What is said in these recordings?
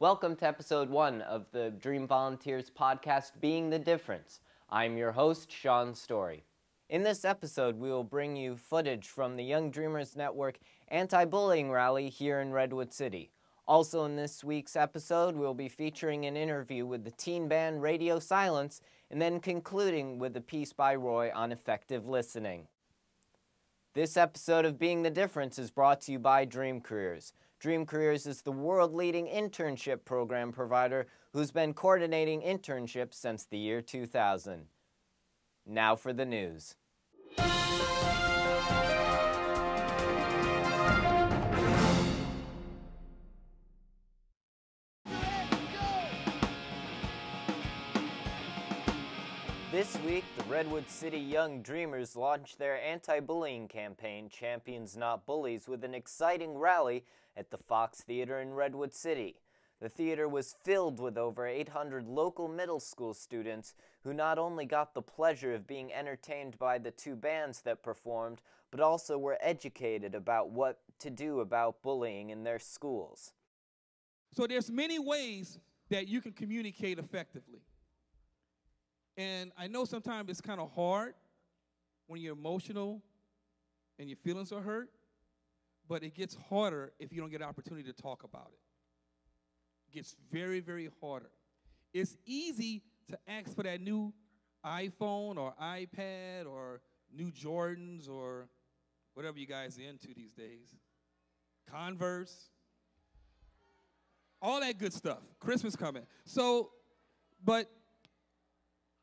Welcome to episode 1 of the Dream Volunteers podcast, Being the Difference. I'm your host, Sean Story. In this episode, we will bring you footage from the Young Dreamers Network anti-bullying rally here in Redwood City. Also in this week's episode, we'll be featuring an interview with the teen band Radio SIlence, and then concluding with a piece by Roy on effective listening. This episode of Being the Difference is brought to you by Dream Careers. Dream Careers is the world-leading internship program provider who's been coordinating internships since the year 2000. Now for the news. This week, the Redwood City Young Dreamers launched their anti-bullying campaign, Champions Not Bullies, with an exciting rally at the Fox Theater in Redwood City. The theater was filled with over 800 local middle school students who not only got the pleasure of being entertained by the two bands that performed, but also were educated about what to do about bullying in their schools. So there's many ways that you can communicate effectively. And I know sometimes it's kind of hard when you're emotional and your feelings are hurt, but it gets harder if you don't get an opportunity to talk about it. It gets very, very harder. It's easy to ask for that new iPhone or iPad or new Jordans or whatever you guys are into these days. Converse. All that good stuff. Christmas coming. But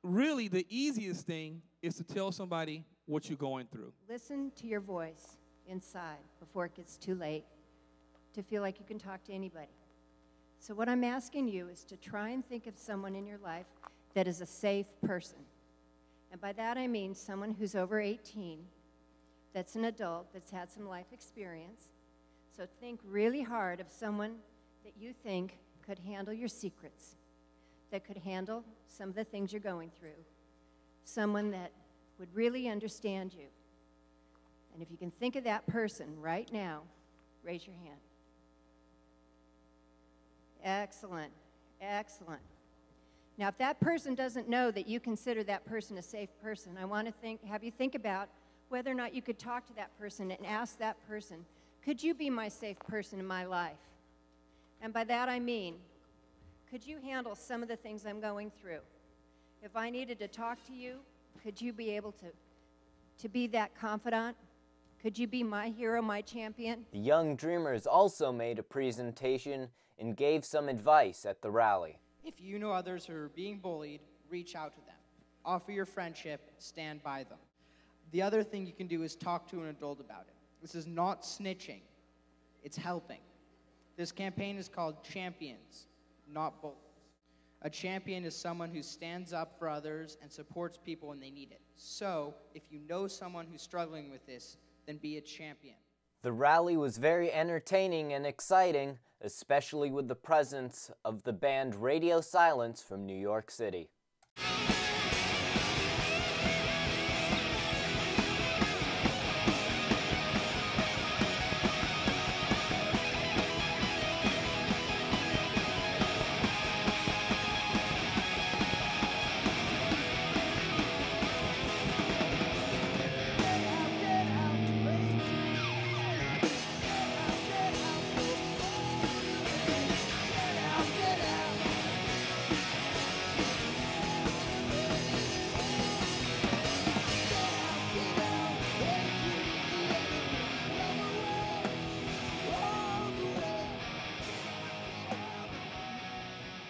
really, the easiest thing is to tell somebody what you're going through. Listen to your voice inside before it gets too late to feel like you can talk to anybody. So what I'm asking you is to try and think of someone in your life that is a safe person. And by that I mean someone who's over 18, that's an adult, that's had some life experience. So think really hard of someone that you think could handle your secrets, that could handle some of the things you're going through, someone that would really understand you. And if you can think of that person right now, raise your hand. Excellent, excellent. Now, if that person doesn't know that you consider that person a safe person, I want to have you think about whether or not you could talk to that person and ask that person, could you be my safe person in my life? And by that I mean, could you handle some of the things I'm going through? If I needed to talk to you, could you be able to be that confidant? Could you be my hero, my champion? The Young Dreamers also made a presentation and gave some advice at the rally. If you know others who are being bullied, reach out to them. Offer your friendship, stand by them. The other thing you can do is talk to an adult about it. This is not snitching, it's helping. This campaign is called Champions Not Bullies. A champion is someone who stands up for others and supports people when they need it. So, if you know someone who's struggling with this, then be a champion. The rally was very entertaining and exciting, especially with the presence of the band Radio SIlence from New York City.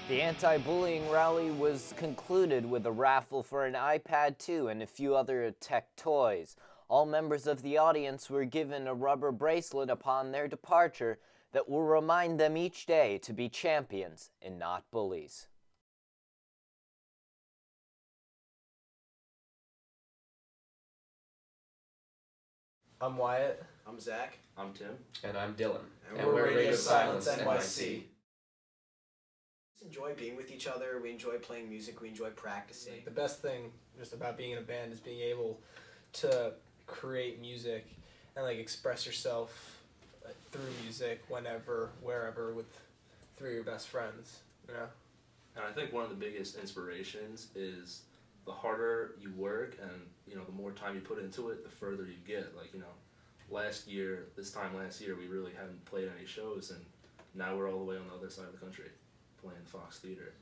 The anti-bullying rally was concluded with a raffle for an iPad 2 and a few other tech toys. All members of the audience were given a rubber bracelet upon their departure that will remind them each day to be champions and not bullies. I'm Wyatt. I'm Zach. I'm Tim. And I'm Dylan. And we're Radio SIlence NYC. We enjoy being with each other. We enjoy playing music. We enjoy practicing. The best thing just about being in a band is being able to create music and like express yourself through music whenever, wherever, with three of your best friends, you know? And I think one of the biggest inspirations is the harder you work and, you know, the more time you put into it, the further you get. Like, you know, this time last year, we really hadn't played any shows, and now we're all the way on the other side of the country playing Fox Theater.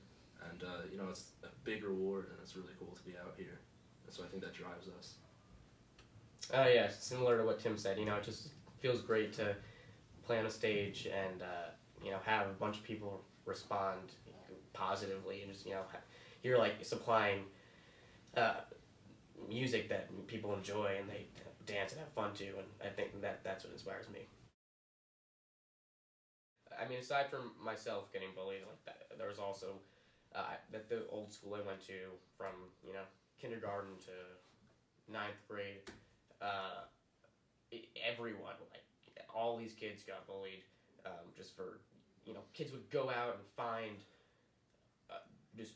And, you know, it's a big reward, and it's really cool to be out here. And so I think that drives us. Yeah, similar to what Tim said, you know, it just feels great to play on a stage and, you know, have a bunch of people respond positively and just, you know, you're like supplying music that people enjoy and they dance and have fun to, and I think that's what inspires me. I mean, aside from myself getting bullied like that, there was also at the old school I went to from, you know, kindergarten to 9th grade, everyone, like all these kids got bullied just for, you know, kids would go out and find just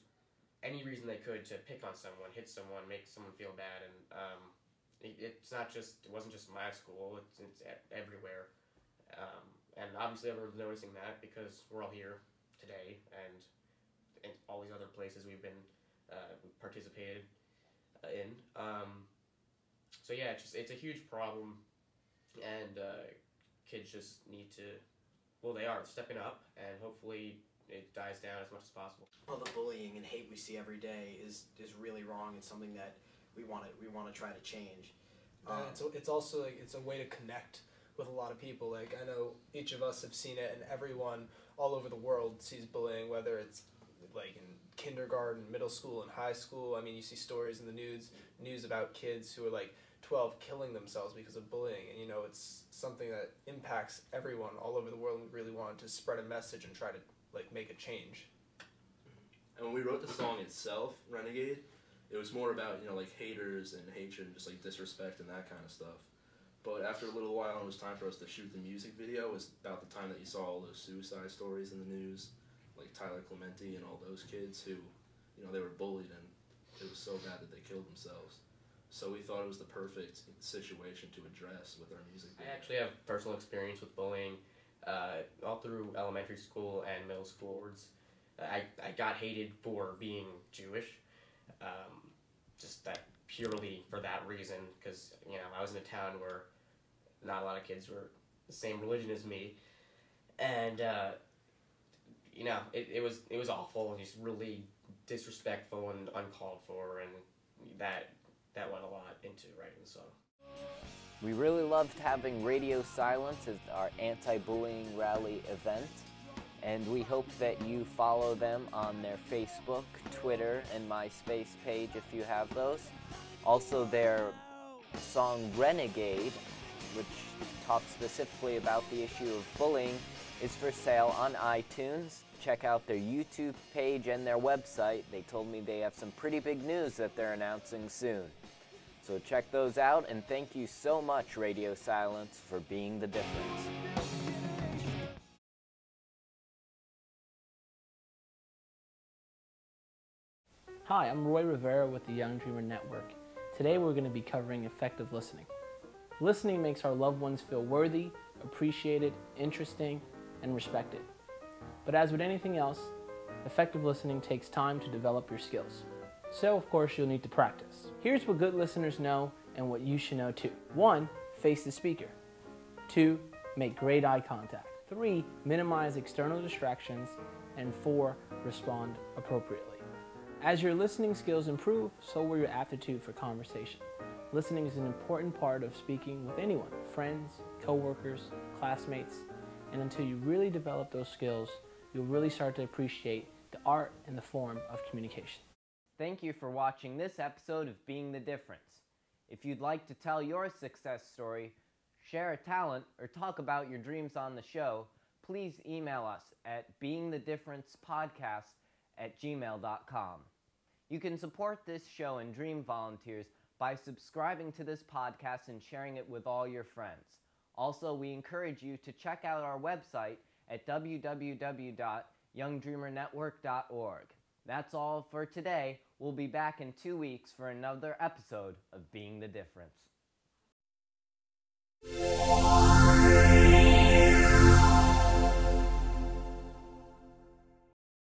any reason they could to pick on someone, hit someone, make someone feel bad, and it wasn't just my school, it's everywhere, and obviously everyone's noticing that because we're all here today, and all these other places we've participated in, so yeah, it's a huge problem, and kids just need to, well, they are stepping up, and hopefully it dies down as much as possible. Well, the bullying and hate we see every day is really wrong. It's something that we want to try to change. It's also like it's a way to connect with a lot of people. Like I know each of us have seen it, and everyone all over the world sees bullying, whether it's like in kindergarten, middle school, and high school. I mean, you see stories in the news about kids who are like 12 killing themselves because of bullying, and you know it's something that impacts everyone all over the world. And we really wanted to spread a message and try to like make a change. And when we wrote the song itself, Renegade, it was more about, you know, like haters and hatred and just like disrespect and that kind of stuff. But after a little while, it was time for us to shoot the music video. It was about the time that you saw all those suicide stories in the news, like Tyler Clementi and all those kids who, you know, they were bullied and it was so bad that they killed themselves. So we thought it was the perfect situation to address with our music video. I actually have personal experience with bullying. All through elementary school and middle school, I got hated for being Jewish, just that purely for that reason, because, you know, I was in a town where not a lot of kids were the same religion as me, and, you know, it was awful and just really disrespectful and uncalled for, and that went a lot into writing the song. We really loved having Radio SIlence as our anti-bullying rally event, and we hope that you follow them on their Facebook, Twitter, and MySpace page if you have those. Also, their song Renegade, which talks specifically about the issue of bullying, is for sale on iTunes. Check out their YouTube page and their website. They told me they have some pretty big news that they're announcing soon. So check those out, and thank you so much, Radio SIlence, for being the difference. Hi, I'm Roy Rivera with the Young Dreamer Network. Today we're going to be covering effective listening. Listening makes our loved ones feel worthy, appreciated, interesting, and respected. But as with anything else, effective listening takes time to develop your skills. So, of course, you'll need to practice. Here's what good listeners know and what you should know too. 1. Face the speaker. 2. Make great eye contact. 3. Minimize external distractions. And 4. Respond appropriately. As your listening skills improve, so will your aptitude for conversation. Listening is an important part of speaking with anyone, friends, coworkers, classmates, and until you really develop those skills, you'll really start to appreciate the art and the form of communication. Thank you for watching this episode of Being the Difference. If you'd like to tell your success story, share a talent, or talk about your dreams on the show, please email us at beingthedifferencepodcast@gmail.com. You can support this show and Dream Volunteers by subscribing to this podcast and sharing it with all your friends. Also, we encourage you to check out our website at www.youngdreamernetwork.org. That's all for today. We'll be back in 2 weeks for another episode of Being the Difference.